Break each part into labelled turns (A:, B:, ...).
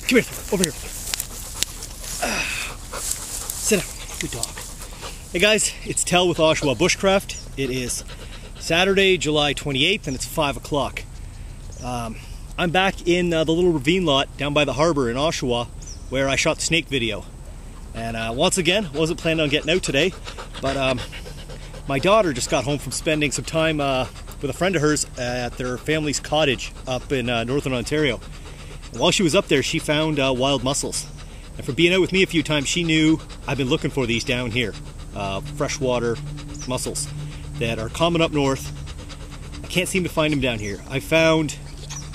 A: Come here, over here. Sit down, good dog. Hey guys, it's Tell with Oshawa Bushcraft. It is Saturday, July 28th, and it's 5 o'clock. I'm back in the little ravine lot down by the harbor in Oshawa where I shot the snake video. And once again, wasn't planning on getting out today, but my daughter just got home from spending some time with a friend of hers at their family's cottage up in northern Ontario. And while she was up there, she found wild mussels. And from being out with me a few times, she knew I've been looking for these down here. Freshwater mussels that are common up north. I can't seem to find them down here. I found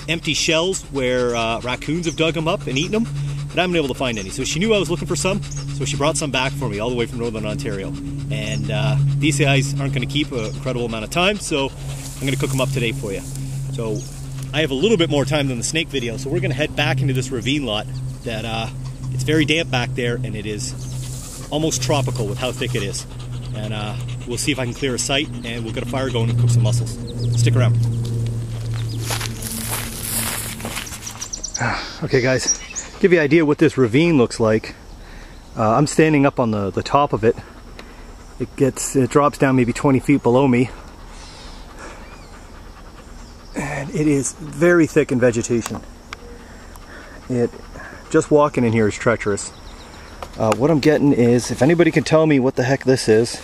A: empty shells where raccoons have dug them up and eaten them, but I haven't been able to find any. So she knew I was looking for some, so she brought some back for me all the way from northern Ontario. And these guys aren't going to keep an incredible amount of time, so I'm going to cook them up today for you. So I have a little bit more time than the snake video, so we're going to head back into this ravine lot that it's very damp back there, and it is almost tropical with how thick it is. And we'll see if I can clear a site, and we'll get a fire going and cook some mussels. Stick around. Okay guys, give you an idea what this ravine looks like. I'm standing up on the top of it. It drops down maybe 20 feet below me. And it is very thick in vegetation. Just walking in here is treacherous. What I'm getting is, if anybody can tell me what the heck this is,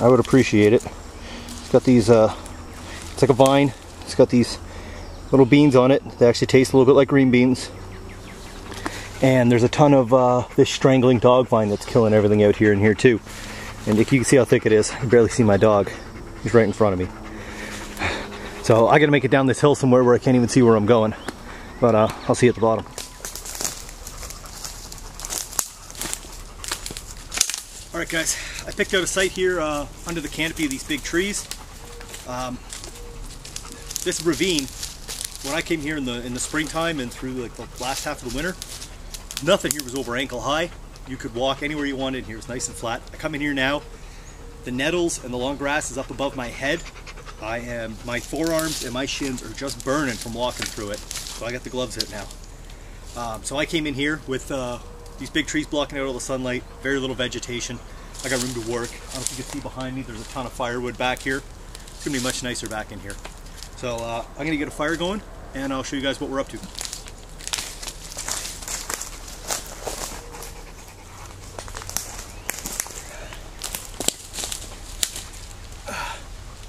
A: I would appreciate it. It's got these, it's like a vine. It's got these little beans on it. They actually taste a little bit like green beans. And there's a ton of this strangling dog vine that's killing everything out here and here too. And you can see how thick it is. I can barely see my dog. He's right in front of me. So I gotta make it down this hill somewhere where I can't even see where I'm going. But I'll see you at the bottom. Alright guys, I picked out a site here under the canopy of these big trees. This ravine, when I came here in the springtime and through like the last half of the winter, nothing here was over ankle high. You could walk anywhere you wanted in here. It's nice and flat. I come in here now, the nettles and the long grass is up above my head. My forearms and my shins are just burning from walking through it. So I got the gloves out now. So I came in here with these big trees blocking out all the sunlight, very little vegetation. I got room to work. I don't know if you can see behind me, there's a ton of firewood back here. It's gonna be much nicer back in here. So I'm gonna get a fire going and I'll show you guys what we're up to.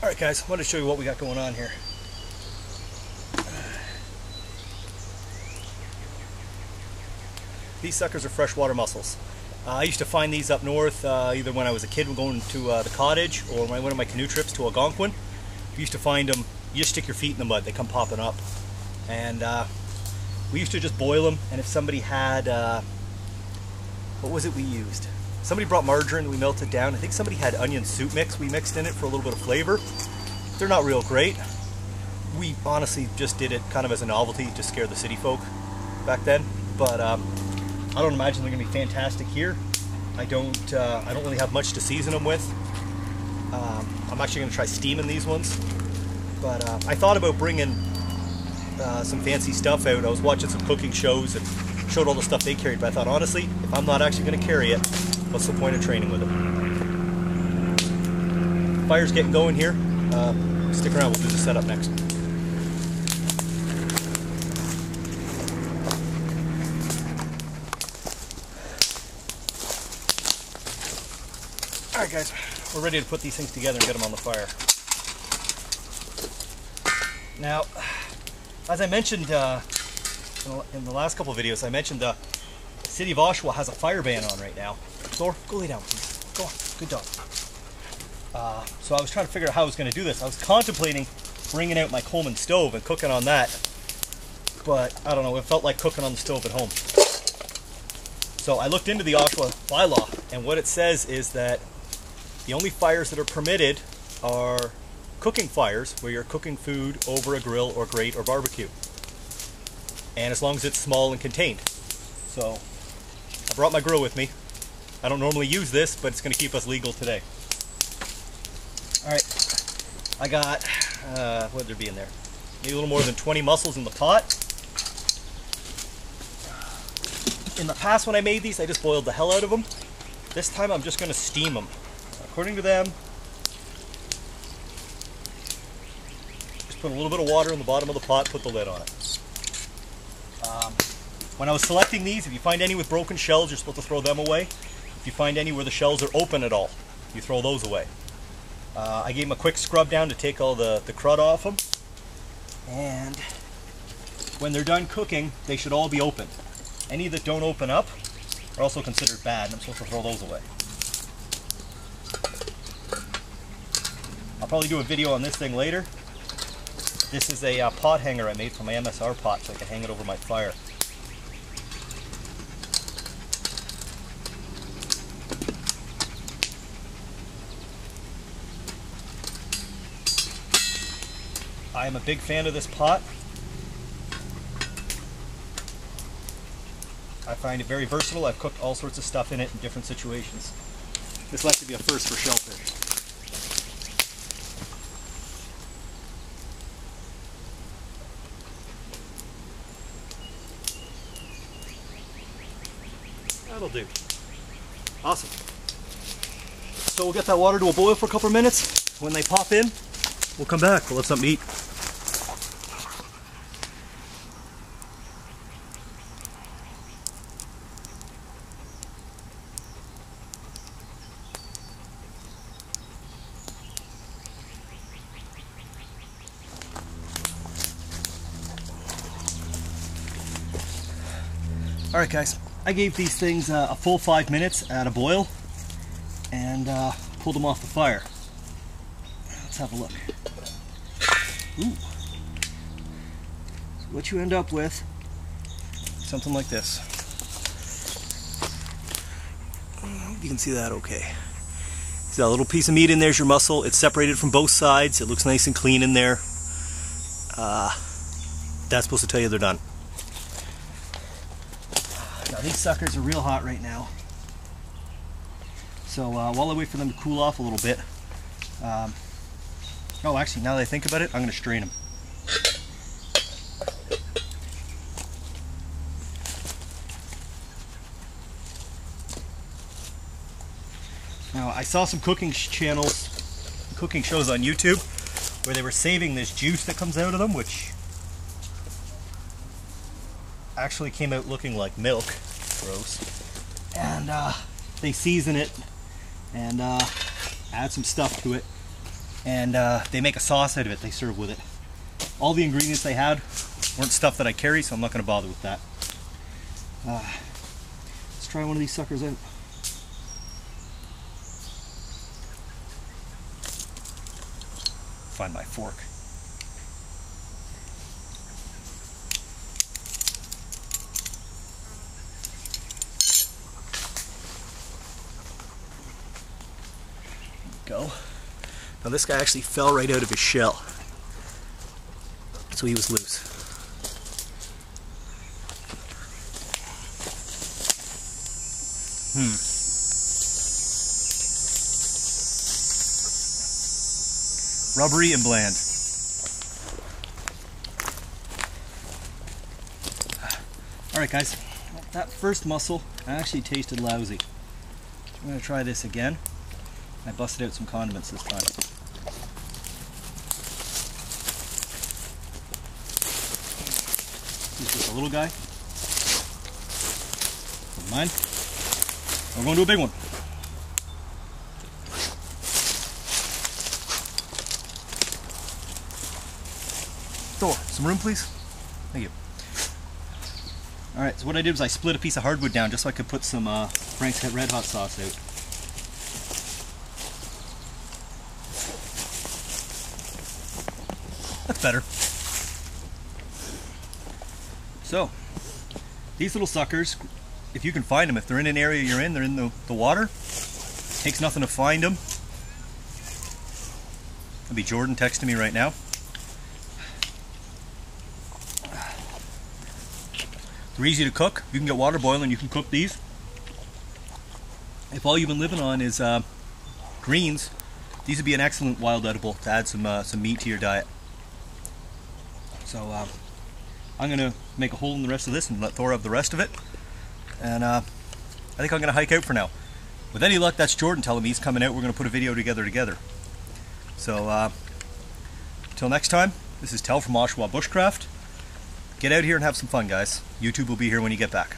A: Alright guys, I want to show you what we got going on here. These suckers are freshwater mussels. I used to find these up north either when I was a kid going to the cottage or when I went on my canoe trips to Algonquin. We used to find them, you just stick your feet in the mud, they come popping up. And we used to just boil them, and if somebody had, what was it we used? Somebody brought margarine, we melted down. I think somebody had onion soup mix we mixed in it for a little bit of flavor. They're not real great. We honestly just did it kind of as a novelty to scare the city folk back then. But I don't imagine they're gonna be fantastic here. I don't really have much to season them with. I'm actually gonna try steaming these ones. But I thought about bringing some fancy stuff out. I was watching some cooking shows and showed all the stuff they carried, but I thought honestly, if I'm not actually gonna carry it, what's the point of training with it? Fire's getting going here. Stick around, we'll do the setup next. Alright guys, we're ready to put these things together and get them on the fire. Now, as I mentioned in the last couple of videos, I mentioned the city of Oshawa has a fire ban on right now. Thor, go lay down please. Go on, good dog. So I was trying to figure out how I was going to do this. I was contemplating bringing out my Coleman stove and cooking on that, but I don't know, it felt like cooking on the stove at home. So I looked into the Oshawa bylaw, and what it says is that the only fires that are permitted are cooking fires where you're cooking food over a grill or grate or barbecue. And as long as it's small and contained. So I brought my grill with me. I don't normally use this, but it's going to keep us legal today. Alright, I got, what would there be in there? Maybe a little more than 20 mussels in the pot. In the past when I made these, I just boiled the hell out of them. This time I'm just going to steam them. According to them, just put a little bit of water in the bottom of the pot, put the lid on it. When I was selecting these, if you find any with broken shells, you're supposed to throw them away. If you find any where the shells are open at all, you throw those away. I gave them a quick scrub down to take all the crud off them. And when they're done cooking, they should all be open. Any that don't open up are also considered bad, and I'm supposed to throw those away. I'll probably do a video on this thing later. This is a pot hanger I made from my MSR pot, so I can hang it over my fire. I am a big fan of this pot. I find it very versatile. I've cooked all sorts of stuff in it in different situations. This will actually be a first for shellfish. That'll do. Awesome. So we'll get that water to a boil for a couple of minutes. When they pop in, we'll come back. We'll have something to eat. Alright guys, I gave these things a full 5 minutes at a boil and pulled them off the fire. Let's have a look. Ooh. So what you end up with, something like this. You can see that okay. See that little piece of meat in there's your mussel. It's separated from both sides. It looks nice and clean in there. That's supposed to tell you they're done. Now these suckers are real hot right now. So while I wait for them to cool off a little bit, oh actually now that I think about it, I'm going to strain them. Now I saw some cooking channels, cooking shows on YouTube where they were saving this juice that comes out of them, which actually came out looking like milk. Gross. And they season it and add some stuff to it, and they make a sauce out of it they serve with it. All the ingredients they had weren't stuff that I carry, so I'm not going to bother with that. Let's try one of these suckers out. Find my fork. Go. Now this guy actually fell right out of his shell, so he was loose. Rubbery and bland. Alright guys, that first mussel actually tasted lousy. I'm going to try this again. I busted out some condiments this time. This is just a little guy. Never mind. We're going to a big one. Thor, some room please? Thank you. Alright, so what I did was I split a piece of hardwood down just so I could put some Frank's Red Hot sauce out. That's better. So, these little suckers, if you can find them, if they're in an area you're in, they're in the water. Takes nothing to find them. That'll be Jordan texting me right now. They're easy to cook. You can get water boiling, you can cook these. If all you've been living on is greens, these would be an excellent wild edible to add some meat to your diet. So I'm going to make a hole in the rest of this and let Thor have the rest of it. and I think I'm going to hike out for now. With any luck, that's Jordan telling me he's coming out. We're going to put a video together. So, till next time, this is Tel from Oshawa Bushcraft. Get out here and have some fun, guys. YouTube will be here when you get back.